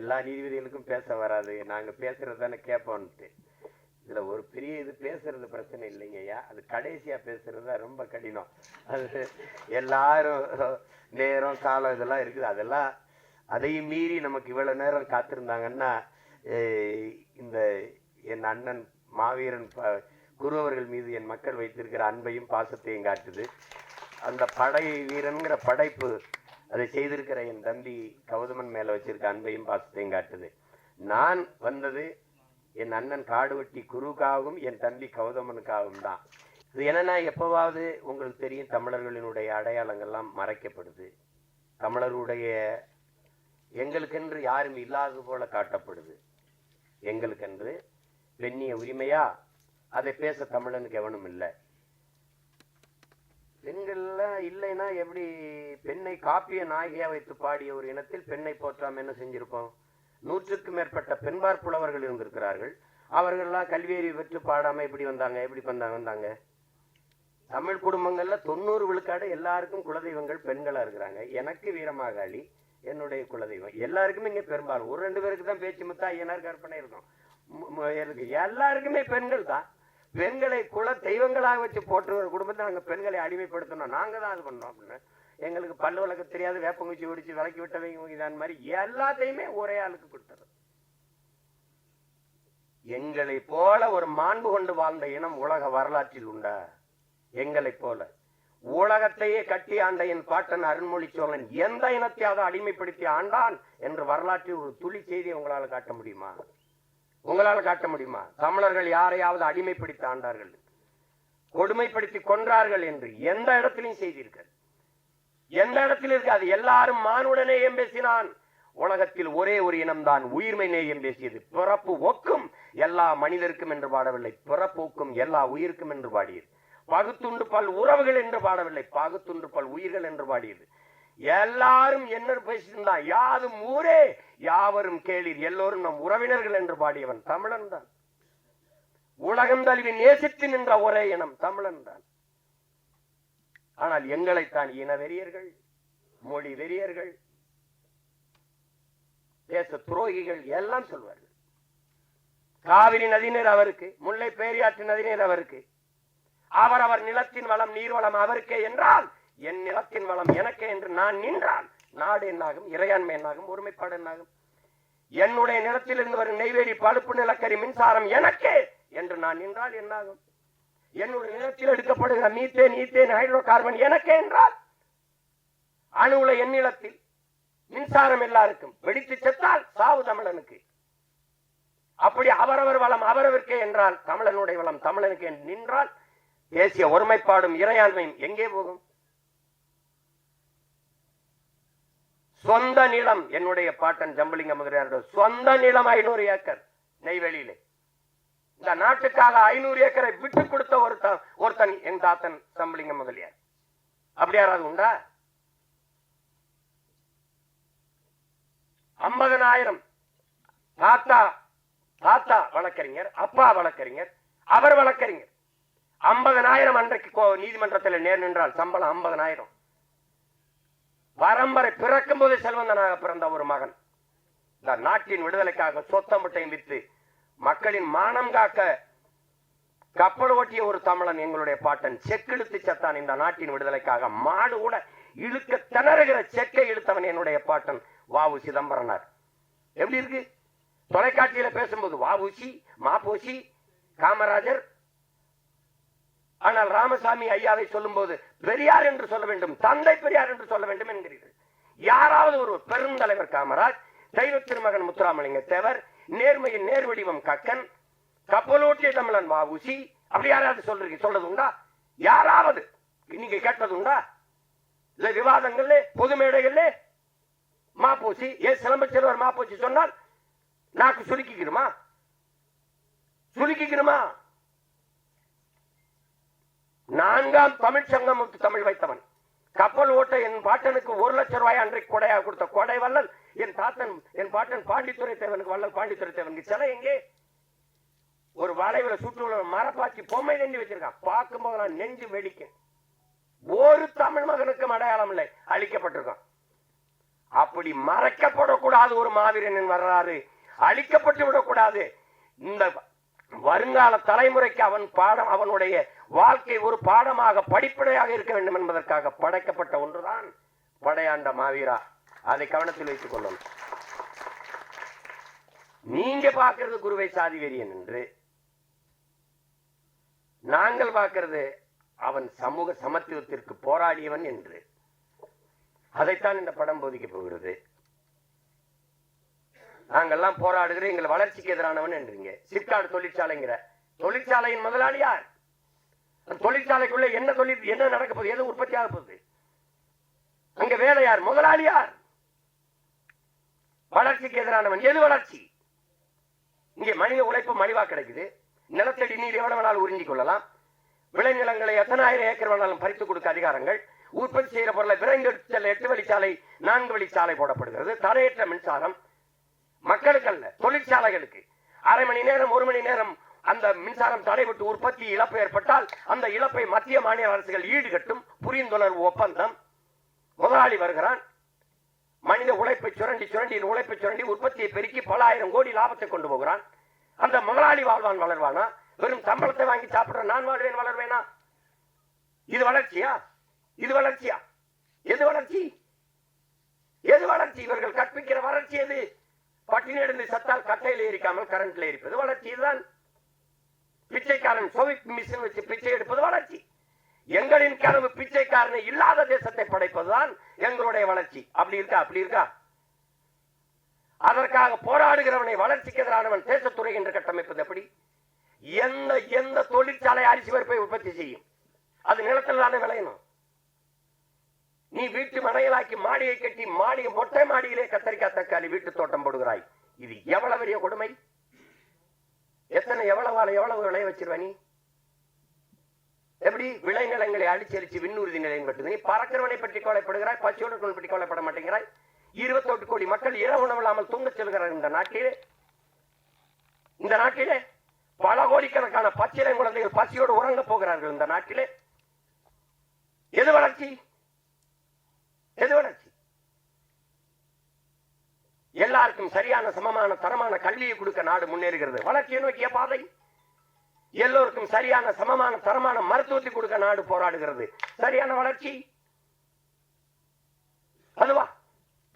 எல்லா நீதிபதிகளுக்கும் பேச வராது, நாங்க பேசுறது தானே கேட்போம்ட்டு. இதுல ஒரு பெரிய இது பேசுறது பிரச்சனை இல்லைங்கய்யா, அது கடைசியா பேசுறது ரொம்ப கடினம். அது எல்லாரும் நேரம் காலம் இதெல்லாம் இருக்குது, அதெல்லாம் அதையும் மீறி நமக்கு இவ்வளவு நேரம் காத்திருந்தாங்கன்னா இந்த என் அண்ணன் மாவீரன் குரு அவர்கள் மீது என் மக்கள் வைத்திருக்கிற அன்பையும் பாசத்தையும் காட்டுது. அந்த படை வீரன்கிற படைப்பு அதை செய்திருக்கிற என் தம்பி கௌதமன் மேல வச்சிருக்க அன்பையும் பாசத்தையும் காட்டுது. நான் வந்தது என் அண்ணன் காடுவெட்டி குருக்காகவும் என் தம்பி கௌதமனுக்காகவும் தான். இது என்னன்னா, எப்பவாவது உங்களுக்கு தெரியும், தமிழர்களினுடைய அடையாளங்கள்லாம் மறைக்கப்படுது, தமிழருடைய எங்களுக்கென்று யாரும் இல்லாதது போல காட்டப்படுது. எங்களுக்கென்று பெண்ணிய உரிமையா அதை பேச தமிழனுக்கு எவனும் இல்லை. பெண்கள்லாம் இல்லைன்னா எப்படி? பெண்ணை காப்பிய நாயகியா வைத்து பாடிய ஒரு இனத்தில் பெண்ணை போற்றாம என்ன செஞ்சிருப்போம்? 100க்கும் மேற்பட்ட பெண்பார் புலவர்கள் இருந்திருக்கிறார்கள். அவர்கள்லாம் கல்வியறிவு பெற்று பாடாம எப்படி வந்தாங்க? எப்படி வந்தாங்க? தமிழ் குடும்பங்கள்ல 90 விழுக்காடு எல்லாருக்கும் குலதெய்வங்கள் பெண்களா இருக்கிறாங்க. எனக்கு வீரமாகாளி என்னுடைய குலதெய்வம். எல்லாருக்குமே இங்க பெரும்பாலும் 1-2 பேருக்கு தான் பேச்சு முத்தா ஐயனார் கற்பனை இருக்கும். எல்லாருக்குமே பெண்கள் தான். பெண்களை குல தெய்வங்களாக வச்சு போட்டுற குடும்பத்தை நாங்க பெண்களை அடிமைப்படுத்தணும், நாங்க தான் அது பண்ணோம் அப்படின்னு. எங்களுக்கு பல்லு வழக்க தெரியாது, வேப்பங்குச்சி ஒடிச்சு விளக்கி விட்டவங்க மாதிரி எல்லாத்தையுமே ஒரே ஆளுக்கு கொடுத்தது. எங்களை போல ஒரு மாண்பு கொண்டு வாழ்ந்த இனம் உலக வரலாற்றில் உண்டா? எங்களை போல உலகத்தையே கட்டி ஆண்ட என் பாட்டன் அருண்மொழி சோழன் எந்த இனத்தையாவது அடிமைப்படுத்தி ஆண்டான் என்று வரலாற்றில் ஒரு துளி செய்தியை உங்களால காட்ட முடியுமா? உங்களால காட்ட முடியுமா? தமிழர்கள் யாரையாவது அடிமைப்படுத்தி ஆண்டார்கள், கொடுமைப்படுத்தி கொன்றார்கள் என்று எந்த இடத்திலையும் செய்தீர்கள்? எந்த இடத்தில் இருக்காது. எல்லாரும் மானுட நேயம் பேசினான். உலகத்தில் ஒரே ஒரு இனம்தான் உயிர்மை நேயம் பேசியது. பிறப்பு ஒக்கும் எல்லா மனிதருக்கும் என்று பாடவில்லை, பிறப்பு ஒக்கும் எல்லா உயிருக்கும் என்று பாடியது. பகுத்துண்டு பல் உறவுகள் என்று பாடவில்லை, பகுத்துண்டு பல் உயிர்கள் என்று பாடியது. எல்லாரும் என்ன பேசியிருந்தான்? யாதும் ஊரே யாவரும் கேளீர், எல்லோரும் நம் உறவினர்கள் என்று பாடியவன் தமிழன் தான். உலகம் தழுவி நேசித்து நின்ற ஒரே இனம் தமிழன் தான். ஆனால் எங்களைத்தான் இன வெறியர்கள், மொழி வெறியர்கள், தேச துரோகிகள் எல்லாம் சொல்வார்கள். காவிரி நதிநீர் அவருக்கு, முல்லை பேரியாற்று நதிநீர் அவருக்கு, அவரவர் நிலத்தின் வளம் நீர்வளம் அவருக்கே என்றால் என் நிலத்தின் வளம் எனக்கே என்று நான் நின்றால் நாடு என்னாகும்? இறையாண்மை என்னாகும்? ஒருமைப்பாடு என்னாகும்? என்னுடைய நிலத்திலிருந்து வரும் நெய்வேலி பழுப்பு நிலக்கரி மின்சாரம் எனக்கே என்று நான் நின்றால் என்னாகும்? என்னுடைய நிலத்தில் எடுக்கப்படுகிற மீத்தேன் ஈத்தேன் ஹைட்ரோ கார்பன் எனக்கே என்றால், அணுவுல என் நிலத்தில் மின்சாரம் எல்லாருக்கும், வெடித்து செத்தால் சாவு தமிழனுக்கு. அப்படி அவரவர் வளம் அவரவருக்கே என்றால் தமிழனுடைய வளம் தமிழனுக்கு நின்றால் தேசிய ஒருமைப்பாடும் இறையாண்மையும் எங்கே போகும்? சொந்த நிலம், என்னுடைய பாட்டன் ஜம்பலிங்க முதலியாரோட சொந்த நிலம் 500 ஏக்கர் நெய்வேலியிலே. இந்த நாட்டுக்காக 500 ஏக்கரை விட்டு கொடுத்த ஒருத்தன் என் தாத்தன் ஜம்பலிங்க முதலியார். அப்படி யாராவது உண்டா? 50,000 தாத்தா வழக்கறிஞர், அப்பா வழக்கறிஞர், அவர் வழக்கறிஞர். 50,000 அன்றைக்கு நீதிமன்றத்தில் நேர் நின்றால் சம்பளம் 50,000. பரம்பரை பிறக்கும் போது செல்வந்தனாக பிறந்த ஒரு மகன் இந்த நாட்டின் விடுதலைக்காக சொத்த முட்டையும் வித்து மக்களின் மானம் காக்க கப்பல் ஓட்டிய ஒரு தமிழன் எங்களுடைய பாட்டன். செக்கிழுத்து செத்தான் இந்த நாட்டின் விடுதலைக்காக. மாடு கூட இழுக்க திணறுகிற செக்கை இழுத்தவன் என்னுடைய பாட்டன் வ.உ. சிதம்பரனார். எப்படி இருக்கு? தொலைக்காட்சியில பேசும்போது வ.உ.சி, மாப்போசி, காமராஜர். ஆனால் ராமசாமி ஐயாவை சொல்லும் போது பெரியார் என்று சொல்ல வேண்டும், தந்தை பெரியார் என்று சொல்ல வேண்டும் என்கிறீர்கள். யாராவது ஒரு பெருந்தலைவர் காமராஜ், தெய்வ திருமகன் முத்துராமலிங்க தேவர், நேர்மையின் நேர்வடிவம் கக்கன், கப்பலோட்டிய தமிழன் வ.உ.சி, அப்படி யாராவது சொல்றது உண்டா? யாராவது நீங்க கேட்டது உண்டா? இல்ல விவாதங்கள்ல பொது மேடைகள்ல மாப்போசி, சிலம்ப செல்வர் மாப்போசி சொன்னால் நாக்கு சுருக்கிக்கிறோமா? நான்காம் தமிழ் சங்கம் தமிழ் வைத்தவன், கப்பல் ஓட்ட என் பாட்டனுக்கு 1 லட்சம் ரூபாய் அன்றைக்கு கொடையாக கொடுத்த கொடை வள்ளல் என் பாட்டன் பாண்டித்துறை தேவனுக்கு, வள்ளல் பாண்டித்துறை தேவனுக்கு சிலை எங்கே? ஒரு வளைவுல சுற்றுலா மரப்பாச்சி பொம்மை நெஞ்சு வச்சிருக்கான். பார்க்கும்போது நான் நெஞ்சு வெடிக்கும். ஒரு தமிழ் மகனுக்கும் அடையாளம் இல்லை, அழிக்கப்பட்டிருக்கான். அப்படி மறைக்கப்படக்கூடாது ஒரு மாவீரனின் வரலாறு, அழிக்கப்பட்டு விடக்கூடாது. இந்த வருங்கால தலைமுறைக்கு அவனுடைய வாழ்க்கை ஒரு பாடமாக படிப்படையாக இருக்க வேண்டும் என்பதற்காக படைக்கப்பட்ட ஒன்றுதான் படையாண்ட மாவீரா. அதை கவனத்தில் வைத்துக் கொள்ளணும். நீங்க பார்க்கிறது குருவை சாதி வெறியன் என்று, நாங்கள் பார்க்கிறது அவன் சமூக சமத்துவத்திற்கு போராடியவன் என்று. அதைத்தான் இந்த படம் போதிக்க போகிறது. நாங்கெல்லாம் போராடுகிற எங்கள் வளர்ச்சிக்கு எதிரானவன் என்றீங்க. சிப்காட் தொழிற்சாலைங்கிற தொழிற்சாலையின் முதலாளி யார்? தொழிற்சாலைக்குள்ள என்ன நடக்க போகுது? எது உற்பத்தி ஆக போகுது? அங்க வேலை யார்? முதலாளி யார்? வளர்ச்சிக்கு எதிரானவன். எது வளர்ச்சி? இங்கே மனித உழைப்பு மலிவா கிடைக்குது. நிலத்தடி நீர் எவ்வளவு வேணாலும் உறிஞ்சிக் கொள்ளலாம். விளைநிலங்களை எத்தனை ஆயிரம் ஏக்கர் வேணாலும் பறித்துக் கொடுக்க அதிகாரங்கள். உற்பத்தி செய்கிற பொருளை விரைந்து 8 வழிச்சாலை 4 வழிச்சாலை போடப்படுகிறது. தடையற்ற மின்சாரம் மக்களுக்கு அல்ல, தொழிற்சாலைகளுக்கு. அரை மணி நேரம் 1 மணி நேரம் அந்த மின்சாரம் தடைபட்டு உற்பத்தி இழப்பு ஏற்பட்டால் அந்த இழப்பை மத்திய மாநில அரசுகள் ஈடுகட்டும். புரிந்துணர்வு ஒப்பந்தம். முதலாளி வருகிறான், மனித உழைப்பை சுரண்டி உற்பத்தியை பெருக்கி பல ஆயிரம் கோடி லாபத்தை கொண்டு போகிறான். அந்த முதலாளி வாழ்வான், வளர்வானா? வெறும் சம்பளத்தை வாங்கி சாப்பிடுற நான் வாழ்வேன், வளர்வேனா? இது வளர்ச்சியா? இது வளர்ச்சியா? எது வளர்ச்சி? எது வளர்ச்சி? இவர்கள் கற்பிக்கிற வளர்ச்சி எது? பட்டினி எழுந்து சத்தால் கட்டையில் ஏறிக்காமல் கரண்ட்ல எரிப்பது வளர்ச்சி தான். பிச்சைக்காரன் சோவிக் மிஷின் வச்சு பிச்சை எடுப்பது வளர்ச்சி. எங்களின் கனவு பிச்சைக்காரனை இல்லாத தேசத்தை படைப்பதுதான் எங்களுடைய வளர்ச்சி. அப்படி இருக்கா? அதற்காக போராடுகிறவனை வளர்ச்சிக்கு எதிரானவன் தேசத்துறை என்று கட்டமைப்பது எப்படி? எந்த தொழிற்சாலை அரிசி பருப்பை உற்பத்தி செய்யும்? அது நிலத்தில் தானே விளையணும். நீ வீட்டு மனைகளாக்கி மாடியை கட்டி மொட்டை மாடியிலே கத்தரிக்காய் தக்காளி வீட்டு தோட்டம் போடுகிறாய். இது எவ்வளவு பெரிய கொடுமை! எவ்வளவு விளைய வச்சிருவ நீ? எப்படி விளைநிலங்களை அடிச்சரிச்சு விண்ணூர்தி நிலையம் கட்டுது? நீ பறக்கிறவனை பற்றி கவலைப்படுகிறாய், பச்சையோடு பற்றி கவலைப்பட மாட்டேங்கிறாய். 28 கோடி மக்கள் இரவு உணவில்லாமல் தூங்க செல்கிறார் இந்த நாட்டிலே பல கோடிக்கணக்கான பச்சிலை குழந்தைகள் பசியோடு உறங்க போகிறார்கள் இந்த நாட்டிலே. எது வளர்ச்சி? எது வளர்ச்சி? எல்லாருக்கும் சரியான சமமான தரமான கல்வியை கொடுக்க நாடு முன்னேறுகிறது. வளர்ச்சியை நோக்கிய பாதை. எல்லோருக்கும் சரியான சமமான தரமான மருத்துவத்தை கொடுக்க நாடு போராடுகிறது. சரியான வளர்ச்சி அதுவா?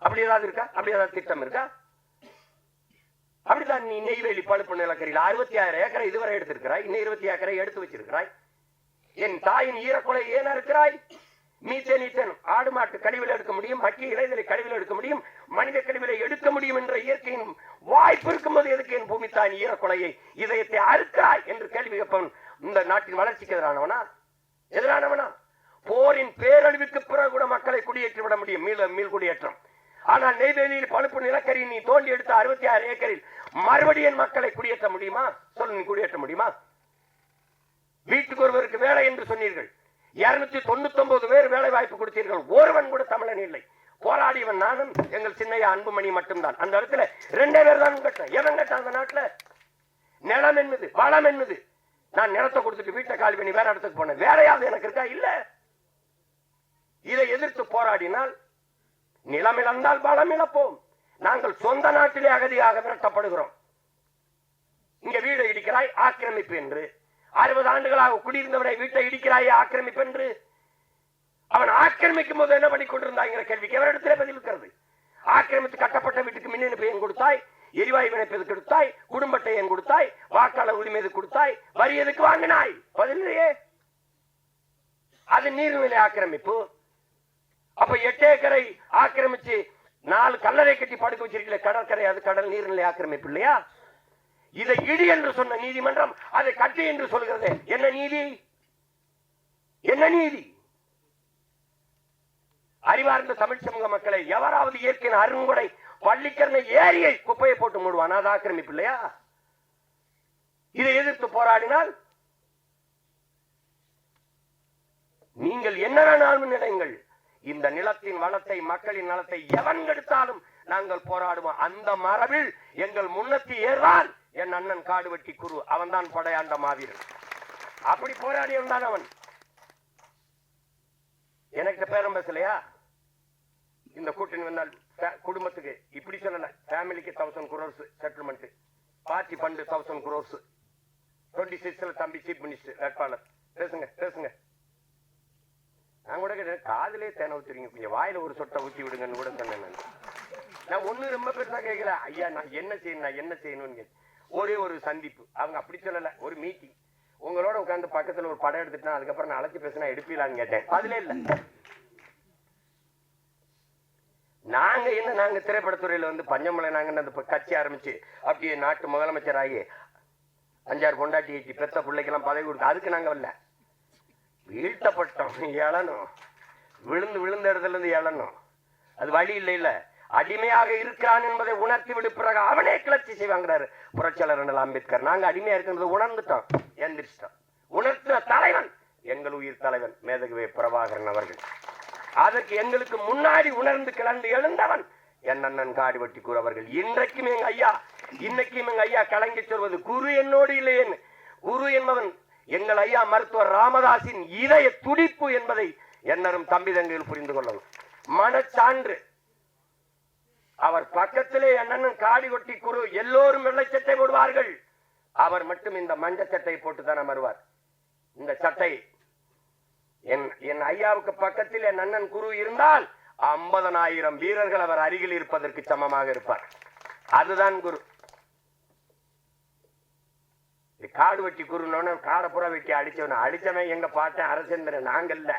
அப்படி ஏதாவது இருக்கா? அப்படி ஏதாவது திட்டம் இருக்கா? அப்படிதான் நீ நெய்வேலி பழுப்பு நிலக்கரியில் 66 ஏக்கரை இதுவரை எடுத்திருக்கிறாய். இன்னும் 20 ஏக்கரை எடுத்து வச்சிருக்கிறாய். என் தாயின் ஈரக்குலை ஏன் இருக்கிறாய்? மீத்தேன் ஆடு மாட்டு கழிவில் எடுக்க முடியும், மக்கிய இலைதலை கழிவில் எடுக்க முடியும், மனித கழிவிலை எடுக்க முடியும் என்ற இயற்கையின் வாய்ப்பு இருக்கும்போது எதுக்கு என் பூமி தாயின் ஈரக்குலையை இதயத்தை அறுக்கிறாய் என்று கேள்வி கேட்பவன் இந்த நாட்டின் வளர்ச்சிக்கு எதிரானவனா? போரின் பேரழிவுக்கு பிறகு கூட மக்களை குடியேற்றி விட முடியும், மீள் குடியேற்றம். ஆனால் நெய்வேலியில் பழுப்பு நிலக்கரி நீ தோண்டி எடுத்த 66 ஏக்கரில் மறுபடியும் மக்களை குடியேற்ற முடியுமா? சொல்லு, நீ குடியேற்ற முடியுமா? வீட்டுக்கு ஒருவருக்கு வேலை என்று சொன்னீர்கள். 299 பேர் வேலை வாய்ப்பு கொடுத்தீர்கள். ஒருவன் கூட தமிழன் இல்லை. போராடியவன் நானும் எங்கள் சின்னையா அன்புமணி மட்டும்தான். அந்த இடத்துல 2 பேர் தான் கட்டேன். எவன் கட்டான் அந்த நாட்டுல? நிலம் என்னது, வளம் என்னது? நான் நிலத்தை கொடுத்துட்டு வீட்டை காலி பண்ணி வேற இடத்துக்கு போனேன். வேறையாவது எனக்கு இருக்கா? இல்ல. இதை எதிர்த்து போராடினால் நிலம் இழந்தால் பலம் இழப்போம். நாங்கள் சொந்த நாட்டிலே அகதியாக விரட்டப்படுகிறோம். இங்க வீடு இடிக்கிறாய் ஆக்கிரமிப்பு என்று. 60 ஆண்டுகளாக குடியிருந்தவரை வீட்டை இடிக்கிறாயே ஆக்கிரமிப்பு என்று. அவன் ஆக்கிரமிக்கும் போது என்ன பண்ணி கொண்டிருந்தாங்கிற கேள்விக்கு எவரிடத்திலே பதில் இருக்கிறது? ஆக்கிரமித்து கட்டப்பட்ட வீட்டுக்கு மின் இணைப்பு ஏன் கொடுத்தாய்? எரிவாயு இணைப்பு கொடுத்தாய்? குடும்பத்தை ஏன் கொடுத்தாய்? வாக்காளர் உரிமை கொடுத்தாய்? வரி எதுக்கு வாங்கினாய்? பதில் இல்லையே. அது நீர்நிலை ஆக்கிரமிப்பு. அப்ப 8 ஏக்கரை ஆக்கிரமிச்சு 4 கல்லறை கட்டி படுக்க வச்சிருக்கல கடற்கரை, அது கடல் நீர்நிலை ஆக்கிரமிப்பு இல்லையா? இதை இடி என்று சொன்ன நீதிமன்றம் அதை கட்டி என்று சொல்கிறது. என்ன நீதி? என்ன நீதி? அறிவார்ந்த தமிழ் சமூக மக்களை எவராவது இயற்கையின் அருங்கொடை பள்ளிக்கரணை ஏரியை குப்பையை போட்டு மூடுவான், அது ஆக்கிரமிப்பு இல்லையா? இதை எதிர்த்து போராடினால் நீங்கள் என்ன வேணாலும் நிலைங்கள். இந்த நிலத்தின் வளத்தை, மக்களின் நலத்தை எவன் கெடுத்தாலும் நாங்கள் போராடுவோம். அந்த மரபில் எங்கள் முன்னத்தி ஏறான் என் அண்ணன் காடுவெட்டி குரு. அவன் தான் படையாண்ட மாவீரன். அப்படி போராடியவன் தான் அவன். எனக்கு பேரம் பேசலையா? இந்த கூட்டணி வந்தால் குடும்பத்துக்கு இப்படி சொல்லல, ஃபேமிலிக்கு 1000 crores settlement, party fund 1000 crores. 26ல தம்பி சீஃப் மினிஸ்டர் வேட்பாளர். பேசுங்க பேசுங்க. நான் கூட கேட்டேன், காதலே தேனை ஊத்துறீங்க, கொஞ்சம் வாயில ஒரு சொட்டை ஊற்றி விடுங்கன்னு கூட சொன்னேன். நான் ஒண்ணு ரொம்ப பெருசா கேட்கல, ஐயா நான் என்ன செய்யணும்னு ஒரே ஒரு சந்திப்பு. அவங்க அப்படி சொல்லல, ஒரு மீட்டிங். உங்களோட உட்காந்து பக்கத்துல ஒரு படம் எடுத்துட்டா அதுக்கப்புறம் நான் அழைச்சி பேசினா எடுப்பீங்களான்னு கேட்டேன். அதுல இல்ல. நாங்க திரைப்படத்துறையில வந்து பஞ்சமலை நாங்க அந்த கட்சி ஆரம்பிச்சு அப்படியே நாட்டு முதலமைச்சர் ஆகி 5-6 பொண்டாட்டி வச்சு பெத்த பிள்ளைக்கெல்லாம் பதவி கொடுத்து அதுக்கு நாங்க வரல. வீழ்த்தப்பட்டோம், எழணும், விழுந்த இடத்துல இருந்து எழணும். அது வழி இல்ல. அடிமையாக இருக்கிறான் என்பதை உணர்த்தி விடு, பிறகு அவனே கிளர்ச்சி செய்வாங்கிறாரு புரட்சியாளர் அண்ணல் அம்பேத்கர். நாங்க அடிமையா இருக்கிறது உணர்ந்துட்டோம், எந்திரிச்சிட்டோம். உணர்த்துற தலைவன் எங்கள் உயிர் தலைவன் மேதகுவே பிரபாகரன் அவர்கள். அதற்கு எங்களுக்கு முன்னாடி உணர்ந்து கிளர்ந்து எழுந்தவன் என் அண்ணன் காடுவெட்டி குரு அவர்கள். இன்னைக்கும் எங்க ஐயா கலங்கி சொல்வது, குரு என்னோடு இல்லையேன்னு. குரு என்பவன் எங்கள் ஐயா மருத்துவர் ராமதாசின் இதய துடிப்பு என்பதை என்னரும் தம்பி தங்கையில் புரிந்து கொள்ளணும். மனச்சான்று. அவர் பக்கத்திலே அண்ணன் காடுவெட்டி குரு எல்லோரும் வெள்ளை சட்டை போடுவார்கள், அவர் மட்டும் இந்த மஞ்ச சட்டை போட்டுத்தானே வருவார். இந்த சட்டை என் ஐயாவுக்கு பக்கத்தில் என் அண்ணன் குரு இருந்தால் 50,000 வீரர்கள் அவர் அருகில் இருப்பதற்கு சமமாக இருப்பார். அதுதான் குரு. காடு வெட்டி குருன்னு காடப்புறா வெட்டி அடிச்சவன் எங்க பாட்டேன் அரசேந்திரன், நாங்கல்ல.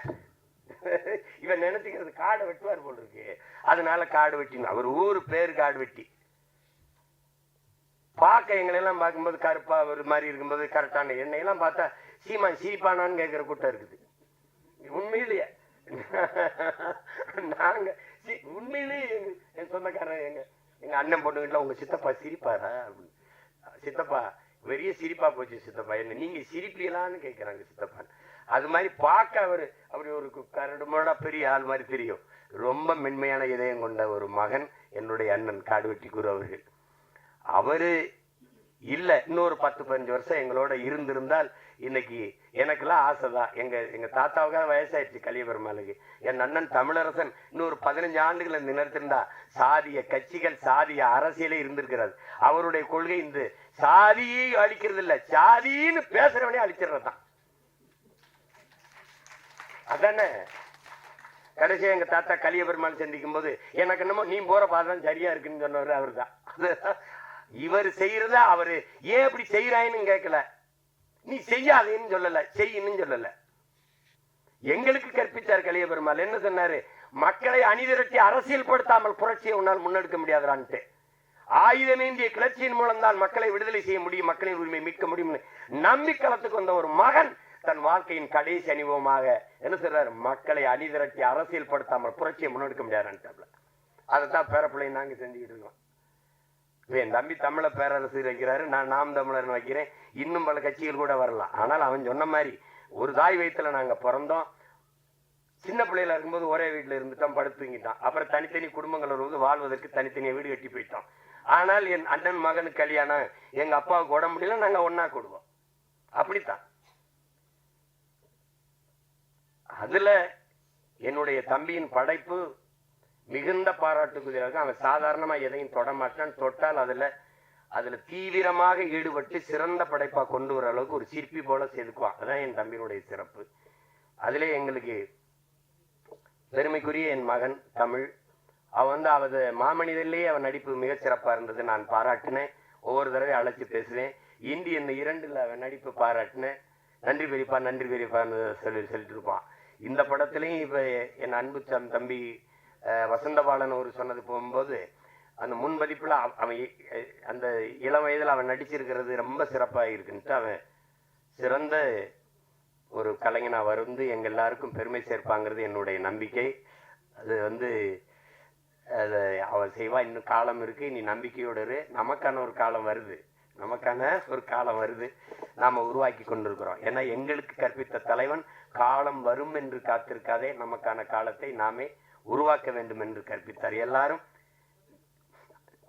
இவன் நினைச்சுக்கிறது காடை வெட்டுவார் போல் இருக்கு, அதனால காடு வெட்டி. அவர் ஊரு பேரு காடு வெட்டி. பார்க்க எங்களை எல்லாம் பார்க்கும்போது கருப்பா ஒரு மாதிரி இருக்கும்போது கரெக்டான என்னையெல்லாம் பார்த்தா சீமான் சீப்பானான்னு கேட்கிற கூட்டம் இருக்குது. உண்மையிலேயே நாங்க உண்மையிலேயே என் சொந்தக்காரன் எங்க அண்ணன் பொண்ணு வீட்டுல உங்க சித்தப்பா சிரிப்பாரா அப்படின்னு. சித்தப்பா பெரிய சிரிப்பா போச்சு சித்தப்பா, என்ன நீங்க சிரிப்பீங்களான்னு கேட்கிறாங்க சித்தப்பா. அது மாதிரி பார்க்க அப்படி ஒரு கரடுமோட பெரிய ஆள் மாதிரி தெரியும். ரொம்ப மென்மையான இதயம் கொண்ட ஒரு மகன் என்னுடைய அண்ணன் காடுவெட்டி குரு அவர்கள். அவரு இல்ல, இன்னொரு 10-15 வருஷம் எங்களோட இருந்திருந்தால் இன்னைக்கு எனக்கெல்லாம் ஆசைதான். எங்க தாத்தாவுக்காக வயசாயிடுச்சு கலியபெருமாளுக்கு. என் அண்ணன் தமிழரசன் இன்னொரு 15 ஆண்டுகளை நினைத்திருந்தா சாதிய கட்சிகள் சாதிய அரசியலே இருந்திருக்கிறது. அவருடைய கொள்கை இந்த சாதியை அழிக்கிறது இல்ல, சாதின்னு பேசுறவனே அழிச்சிடறதான். அதானே கடைசியா எங்க தாத்தா கலியபெருமாள் சந்திக்கும் போது எனக்கு என்னமோ நீ போற பாதான் சரியா இருக்குன்னு சொன்னவர் அவர் தான். இவர் செய்யறத அவரு ஏன் அப்படி செய்யறாயின்னு கேட்கல, நீ செய்யாதேன்னு சொல்லல, செய்யன்னு சொல்லல. எங்களுக்கு கற்பித்தார் கலியபெருமாள். என்ன சொன்னாரு, மக்களை அணிதிரட்டி அரசியல் படுத்தாமல் புரட்சியை உன்னால் முன்னெடுக்க முடியாதான்ட்டு. ஆயுதமேந்திய கிளர்ச்சியின் மூலம் தான் மக்களை விடுதலை செய்ய முடியும், மக்களின் உரிமை மீட்க முடியும் நம்பிக்கைக்கு வந்த ஒரு மகன் தன் வாழ்க்கையின் கடைசி அனுபவமாக என்ன சொல்றாரு, மக்களை அணிதிரட்டி அரசியல் படுத்தாமல் புரட்சியை முன்னெடுக்க முடியாதுன்னு. அதைத்தான் பேரப்பிள்ளை நாங்க செஞ்சுக்கிட்டு இருக்கோம். என் தம்பி தமிழ பேரரசு வைக்கிறாரு, நான் நாம் தமிழர் வைக்கிறேன். இன்னும் பல கட்சிகள் கூட வரலாம். ஆனால் அவன் சொன்ன மாதிரி ஒரு தாய் வயிற்றுல நாங்க பிறந்தோம். சின்ன பிள்ளையில இருக்கும்போது ஒரே வீட்டுல இருந்துட்டோம், படுத்துங்கிட்டோம். அப்புறம் தனித்தனி குடும்பங்கள் வரும்போது வாழ்வதற்கு தனித்தனியா வீடு கட்டி போயிட்டோம். ஆனால் என் அண்ணன் மகனுக்கு கல்யாணம், எங்க அப்பாவுக்கு உடம்பு முடியல, நாங்க ஒன்னா கூடுவோம். அப்படித்தான். அதுல என்னுடைய தம்பியின் படைப்பு மிகுந்த பாராட்டுக்குரியதாக. அவன் சாதாரணமா எதையும் தொடமாட்டான், தொட்டால் அதுல தீவிரமாக ஈடுபட்டு சிறந்த படைப்பா கொண்டு வர அளவுக்கு ஒரு சிற்பி போல செதுக்குவான். அதான் என் தம்பியினுடைய சிறப்பு. அதிலே எங்களுக்கு பெருமைக்குரிய என் மகன் தமிழ், அவன் அவரது மாமனிதர்லேயே அவன் நடிப்பு மிகச் சிறப்பா இருந்தது. நான் பாராட்டினேன், ஒவ்வொரு தடவை அழைச்சி பேசுவேன். இந்தி இந்த 2ல் அவன் நடிப்பு பாராட்டினேன். நன்றி பெரியப்பான்னு சொல்லிட்டு இருப்பான். இந்த படத்திலையும் இப்ப என் அன்பு தம்பி வசந்தபாலன் ஒரு சொன்னது போகும்போது அந்த முன்பதிப்புல அவன் அந்த இளம் வயதில் அவன் நடிச்சிருக்கிறது ரொம்ப சிறப்பாக இருக்குன்ட்டு அவன் சிறந்த ஒரு கலைஞனா வந்து எங்க எல்லாருக்கும் பெருமை சேர்ப்பாங்கிறது என்னுடைய நம்பிக்கை. அது அவன் செய்வா. இன்னும் காலம் இருக்கு, நீ நம்பிக்கையோடு இரு. நமக்கான ஒரு காலம் வருது, நாம உருவாக்கி கொண்டிருக்கிறோம். ஏன்னா எங்களுக்கு கற்பித்த தலைவன் காலம் வரும் என்று காத்திருக்காதே, நமக்கான காலத்தை நாமே உருவாக்க வேண்டும் என்று கற்பித்தார். எல்லாரும்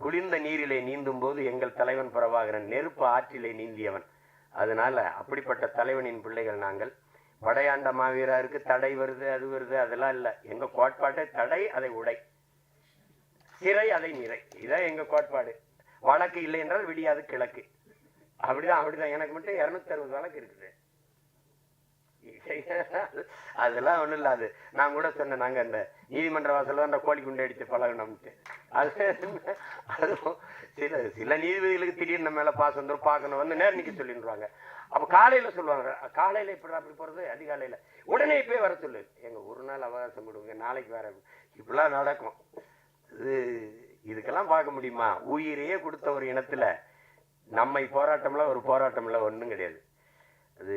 குளிர்ந்த நீரிலே நீந்தும் போது எங்கள் தலைவன் பிரபாகரன் நெருப்பு ஆற்றிலே நீந்தியவன். அதனால அப்படிப்பட்ட தலைவனின் பிள்ளைகள் நாங்கள். படையாண்ட மாவீரருக்கு தடை வருது, அது வருது, அதெல்லாம் இல்லை. எங்க கோட்பாட்டை தடை, அதை உடை. சிறை அதை நிறை. இதான் எங்க கோட்பாடு. வழக்கு இல்லை என்றால் விடியாது கிழக்கு. அப்படிதான் எனக்கு மட்டும் 260 வழக்கு இருக்குது. அதெல்லாம் ஒண்ணும் இல்ல. அது நான் கூட சொன்னேன், நாங்க அந்த நீதிமன்ற வாசல்ல அந்த கோழி குண்டை அடிச்சு பழகணும்ட்டு. அதுவும் சில நீதிபதிகளுக்கு திடீர்னு நம்ம மேல பாசம் வந்துடும், பார்க்கணும் வந்து நேர்நிக்க சொல்லிடுவாங்க. அப்ப காலையில சொல்லுவாங்க, காலையில இப்படி அப்படி போறது, அதிகாலையில உடனே போய் வர சொல்லு, எங்க ஒரு நாள் அவகாசம் கொடுங்க, நாளைக்கு வேற. இப்படிலாம் நடக்கும். இதுக்கெல்லாம் பார்க்க முடியுமா? உயிரையே கொடுத்த ஒரு இனத்துல நம்மை போராட்டம்ல ஒரு போராட்டம்ல ஒண்ணும் கிடையாது. அது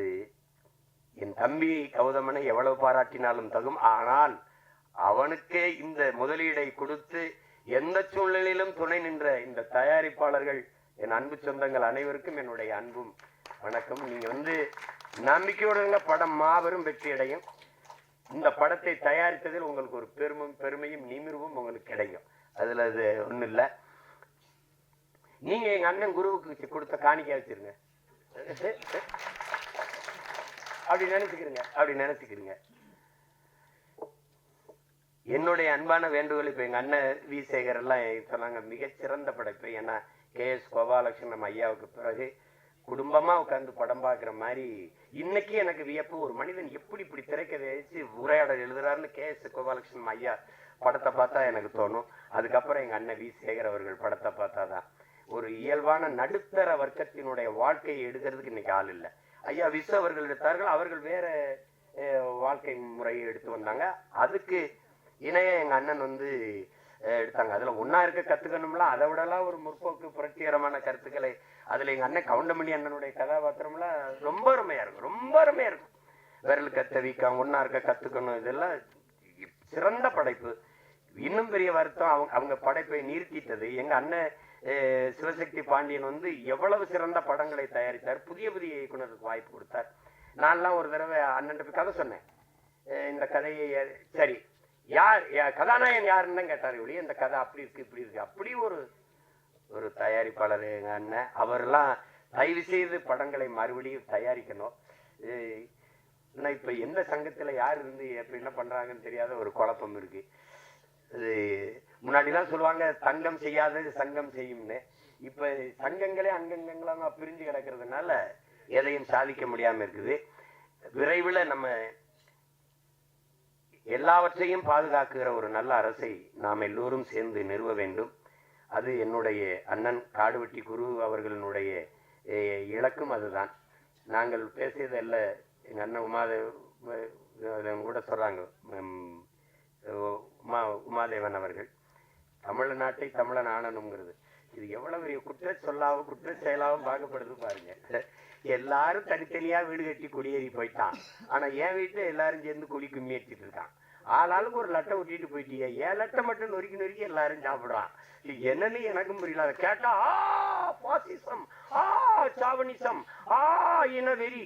என் தம்பி கௌதமனை எவ்வளவு பாராட்டினாலும் தகும். ஆனால் அவனுக்கே இந்த முதலீடை கொடுத்து எந்த சூழ்நிலையிலும் துணை நின்ற இந்த தயாரிப்பாளர்கள், என் அன்பு சொந்தங்கள் அனைவருக்கும் என்னுடைய அன்பும் வணக்கம். நீங்க நம்பிக்கையோட படம் மாபெரும் வெற்றி அடையும். இந்த படத்தை தயாரித்ததில் உங்களுக்கு ஒரு பெருமையும் நிமிர்வும் உங்களுக்கு கிடைக்கும். அதுல அது ஒண்ணும் இல்ல. நீங்க எங்க அண்ணன் குருவுக்கு கொடுத்த காணிக்கை வச்சிருங்க, அப்படி நினைச்சுக்கிறீங்க. என்னுடைய அன்பான வேண்டுகோள், இப்ப எங்க அண்ணன் வி சேகர் எல்லாம் சொன்னாங்க, மிகச்சிறந்த படைப்பு. ஏன்னா KS கோபாலகிருஷ்ணன் நம்ம ஐயாவுக்கு பிறகு குடும்பமா உட்கார்ந்து படம் பார்க்கிற மாதிரி இன்னைக்கு எனக்கு வியப்பு. ஒரு மனிதன் எப்படி இப்படி திரைக்கதை வச்சு உரையாடல் எழுதுறாருன்னு KS கோபாலகிருஷ்ணன் ஐயா படத்தை பார்த்தா எனக்கு தோணும். அதுக்கப்புறம் எங்க அண்ணன் வி சேகர் அவர்கள் படத்தை பார்த்தாதான் ஒரு இயல்பான நடுத்தர வர்க்கத்தினுடைய வாழ்க்கையை எடுக்கிறதுக்கு இன்னைக்கு ஆள் இல்லை. ஐயா விசு அவர்கள் எடுத்தார்கள், அவர்கள் வேற வாழ்க்கை முறையை எடுத்து வந்தாங்க. அதுக்கு இணைய எங்க அண்ணன் எடுத்தாங்க. அதுல ஒன்னா இருக்க கத்துக்கணும்ல, அதை விடலாம் ஒரு முற்போக்கு புரட்சிகரமான கருத்துக்களை அதுல எங்க அண்ணன் கவுண்டமணி அண்ணனுடைய கதாபாத்திரம்லாம் ரொம்ப அருமையா இருக்கும். விரல் கத்த வீக்கம், ஒன்னா இருக்க கத்துக்கணும், இதெல்லாம் சிறந்த படைப்பு. இன்னும் பெரிய வருத்தம், அவங்க படைப்பை நிறுத்திட்டது. எங்க அண்ணன் சிவசக்தி பாண்டியன் எவ்வளவு சிறந்த படங்களை தயாரித்தார், புதிய இயக்குனருக்கு வாய்ப்பு கொடுத்தார். நான்லாம் ஒரு தடவை அண்ணன் கதை சொன்னேன். இந்த கதையை சரி யார் கதாநாயகன் யாருன்னு தான் கேட்டார். ஒழிய இந்த கதை அப்படி இருக்கு இப்படி இருக்கு. அப்படி ஒரு தயாரிப்பாளர் எங்க அண்ணன். அவரெல்லாம் தயவு செய்து படங்களை மறுபடியும் தயாரிக்கணும். இப்ப எந்த சங்கத்துல யார் எப்படி என்ன பண்றாங்கன்னு தெரியாத ஒரு குழப்பம் இருக்கு. முன்னாடிலாம் சொல்லுவாங்க தங்கம் செய்யாதது சங்கம் செய்யும்னு. இப்ப சங்கங்களே அங்கங்கங்களா பிரிஞ்சு கிடக்கிறதுனால எதையும் சாதிக்க முடியாம இருக்குது. விரைவில் நம்ம எல்லாவற்றையும் பாதுகாக்கிற ஒரு நல்ல அரசை நாம் எல்லோரும் சேர்ந்து நிறுவ வேண்டும். அது என்னுடைய அண்ணன் காடுவெட்டி குரு அவர்களுடைய இலக்கும் அதுதான். நாங்கள் பேசியதல்ல. எங்க அண்ணன் உமாதேவன் கூட சொல்றாங்க, உமாதேவன் அவர்கள் தமிழ்நாட்டை தமிழன் ஆனணுங்கிறது. இது எவ்வளவு பெரிய குற்ற சொல்லாவும் குற்ற செயலாவும் பார்க்கப்படுது பாருங்க. எல்லாரும் தனித்தனியா வீடு கட்டி குடியேறி போயிட்டான். ஆனா என் வீட்டுல எல்லாரும் சேர்ந்து குடி கும்மி அடிச்சுட்டு இருக்கான். ஆளாளுக்கு ஒரு லட்டை விட்டிட்டு போயிட்டீங்க, ஏன் லட்டை மட்டும் நொறுக்கி எல்லாரும் சாப்பிடுறான். என்னன்னு எனக்கும் புரியல. அதை கேட்டா பாசிசம், சாவனிசம், இனவெறி,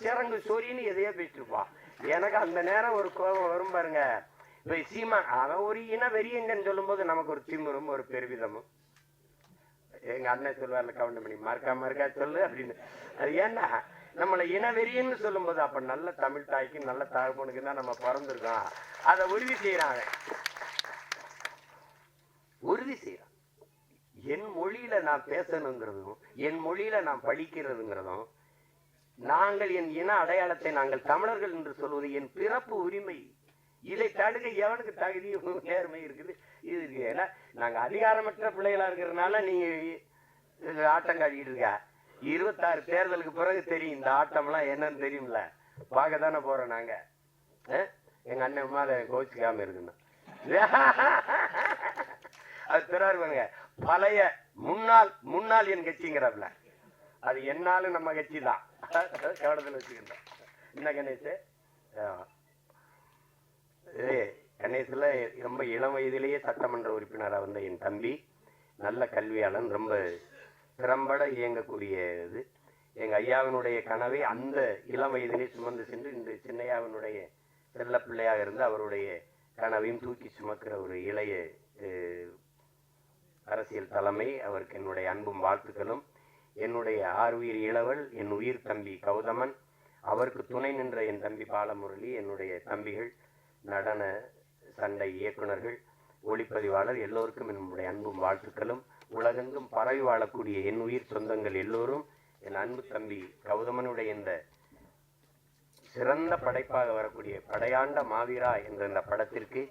சிறங்கு சோரின்னு எதையோ பேசிட்டு இருப்பான். எனக்கு அந்த நேரம் ஒரு கோபம் வரும் பாருங்க. இப்ப சீமான் அவன் ஒரு இனவெறியங்கன்னு சொல்லும் போது நமக்கு ஒரு திமிரும் ஒரு பெருவிதமும். எங்க அண்ணன் சொல்லுவார்ல கவுண்டமணி, மறக்கா சொல்லு அப்படின்னு. அது ஏன்னா நம்மளை இனவெறியன்னு சொல்லும் போது அப்ப நல்ல தமிழ் தாய்க்கு நல்ல தகப்பனுக்கு தான் நம்ம பிறந்திருக்கோம். அதை உறுதி செய்யறாங்க. என் மொழியில நான் பேசணுங்கிறதும் என் மொழியில நான் படிக்கிறதுங்கிறதும், நாங்கள் என் இன அடையாளத்தை நாங்கள் தமிழர்கள் என்று சொல்வது என் பிறப்பு உரிமை. இதை தடுக்க எவனுக்கு தகுதி நேர்மை இருக்குது? இது இருக்கு. ஏன்னா நாங்க அதிகாரமற்ற பிள்ளைகளா இருக்கிறதுனால நீங்க ஆட்டம் காட்டிட்டு இருக்க. 26 தேர்தலுக்கு பிறகு தெரியும் இந்த ஆட்டம் எல்லாம் என்னன்னு தெரியும்ல. பார்க்க தானே போறோம் நாங்க. எங்க அண்ணன் மேல கோச்சிக்காம இருக்குன்னு அது பிறாருங்க. பழைய முன்னாள் என் கட்சிங்கிறப்பல அது என்னாலும் நம்ம கட்சி தான் கவனத்தில் வச்சுக்கிட்டோம். என்ன கணேஷ், கணேசில் ரொம்ப இளம் வயதிலேயே சட்டமன்ற உறுப்பினராக வந்த என் தம்பி, நல்ல கல்வியாளன், ரொம்ப திறம்பட இயங்கக்கூடிய இது. எங்க ஐயாவினுடைய கனவை அந்த இளம் வயதிலே சுமந்து சென்று இந்த சின்னையாவினுடைய செல்ல பிள்ளையாக இருந்து அவருடைய கனவையும் தூக்கி சுமக்கிற ஒரு இளைய அரசியல் தலைமை. அவருக்கு என்னுடைய அன்பும் வாழ்த்துக்களும். என்னுடைய ஆறுயிர் இளவல் என் உயிர் தம்பி கௌதமன், அவருக்கு துணை நின்ற என் தம்பி பாலமுரளி, என்னுடைய தம்பிகள் நடன சண்டை இயக்குனர்கள், ஒளிப்பதிவாளர் எல்லோருக்கும் என்னுடைய அன்பும் வாழ்த்துக்களும். உலகெங்கும் பரவி வாழக்கூடிய என் உயிர் சொந்தங்கள் எல்லோரும் என் அன்பு தம்பி கௌதமனுடைய இந்த சிறந்த படைப்பாக வரக்கூடிய படையாண்ட மாவீரா என்ற இந்த படத்திற்கு